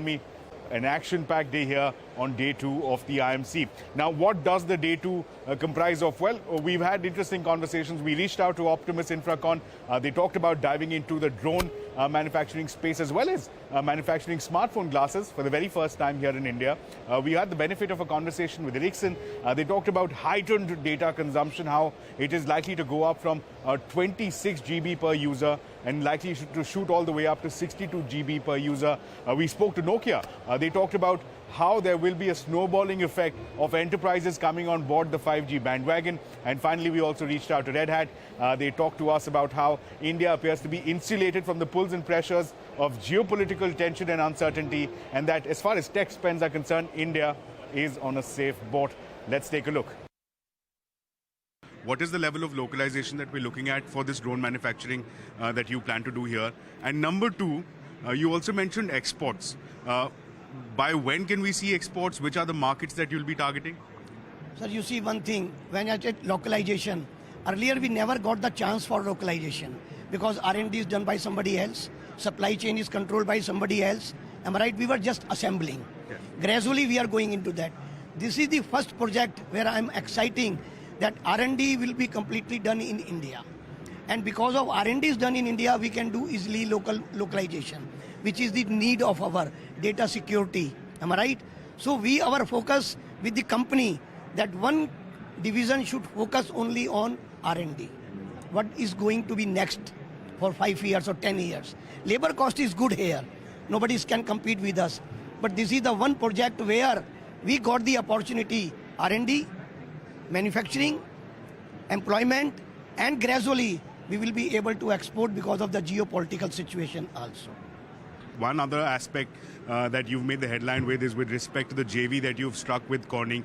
me, an action-packed day here on day 2 of the IMC. Now, what does the day 2 comprise of? Well, we've had interesting conversations. We reached out to Optiemus Infracom. They talked about diving into the drone manufacturing space as well as manufacturing smartphone glasses for the very first time here in India. We had the benefit of a conversation with Ericsson. They talked about heightened data consumption, how it is likely to go up from 26 GB per user and likely to shoot all the way up to 62 GB per user. We spoke to Nokia. They talked about how there will be a snowballing effect of enterprises coming on board the 5G bandwagon. And finally, we also reached out to Red Hat. They talked to us about how India appears to be insulated from the pulls and pressures of geopolitical tension and uncertainty, and that as far as tech spends are concerned, India is on a safe boat. Let's take a look. What is the level of localization that we're looking at for this drone manufacturing that you plan to do here? And number 2, you also mentioned exports. By when can we see exports? Which are the markets that you'll be targeting? Sir, you see one thing, when I said localization, earlier we never got the chance for localization because R&D is done by somebody else, supply chain is controlled by somebody else. Am I right? We were just assembling. Yes. Gradually we are going into that. This is the first project where I'm exciting that R&D will be completely done in India. And because of R&D is done in India, we can do easily localization, which is the need of our data security. Am I right? So our focus with the company that one division should focus only on R&D. What is going to be next for 5 years or 10 years? Labor cost is good here. Nobody can compete with us. But this is the one project where we got the opportunity, R&D, manufacturing, employment, and gradually we will be able to export because of the geopolitical situation also. One other aspect that you've made the headline with is with respect to the JV that you've struck with Corning.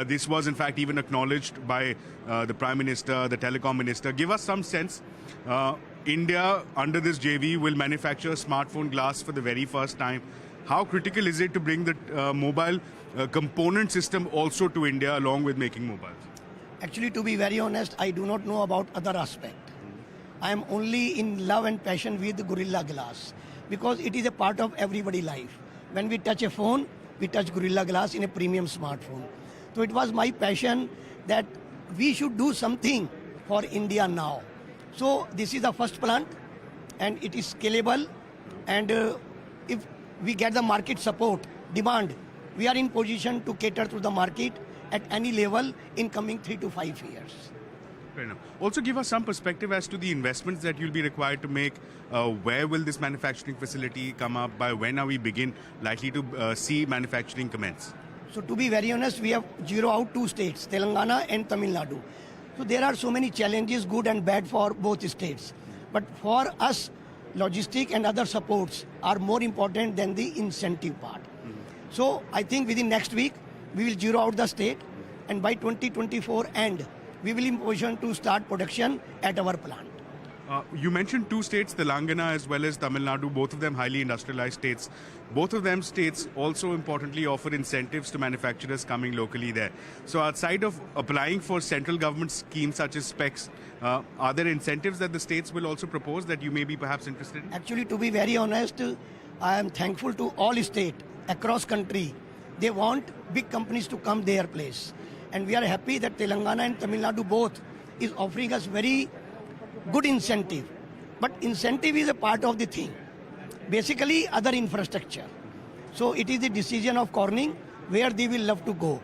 This was in fact even acknowledged by the Prime Minister, the Telecom Minister. Give us some sense. India, under this JV, will manufacture a smartphone glass for the very first time. How critical is it to bring the mobile component system also to India along with making mobiles? Actually, to be very honest, I do not know about other aspect. I am only in love and passion with Gorilla Glass because it is a part of everybody's life. When we touch a phone, we touch Gorilla Glass in a premium smartphone. So it was my passion that we should do something for India now. So this is the first plant and it is scalable, and if we get the market support, demand, we are in position to cater to the market at any level in coming 3 to 5 years. Fair enough. Also give us some perspective as to the investments that you'll be required to make. Where will this manufacturing facility come up? By when are we likely to see manufacturing commence? So to be very honest, we have zeroed out 2 states, Telangana and Tamil Nadu. So there are so many challenges, good and bad for both states. But for us, logistic and other supports are more important than the incentive part. So I think within next week, we will zero out the state, and by 2024 end, we will be in position to start production at our plant. You mentioned 2 states, Telangana as well as Tamil Nadu, both of them highly industrialized states. Both of them states also importantly offer incentives to manufacturers coming locally there. So outside of applying for central government schemes such as specs, are there incentives that the states will also propose that you may be perhaps interested in? Actually, to be very honest, I am thankful to all states across country. They want big companies to come their place. And we are happy that Telangana and Tamil Nadu both is offering us very good incentive. But incentive is a part of the thing. Basically, other infrastructure. So it is the decision of Corning where they will love to go.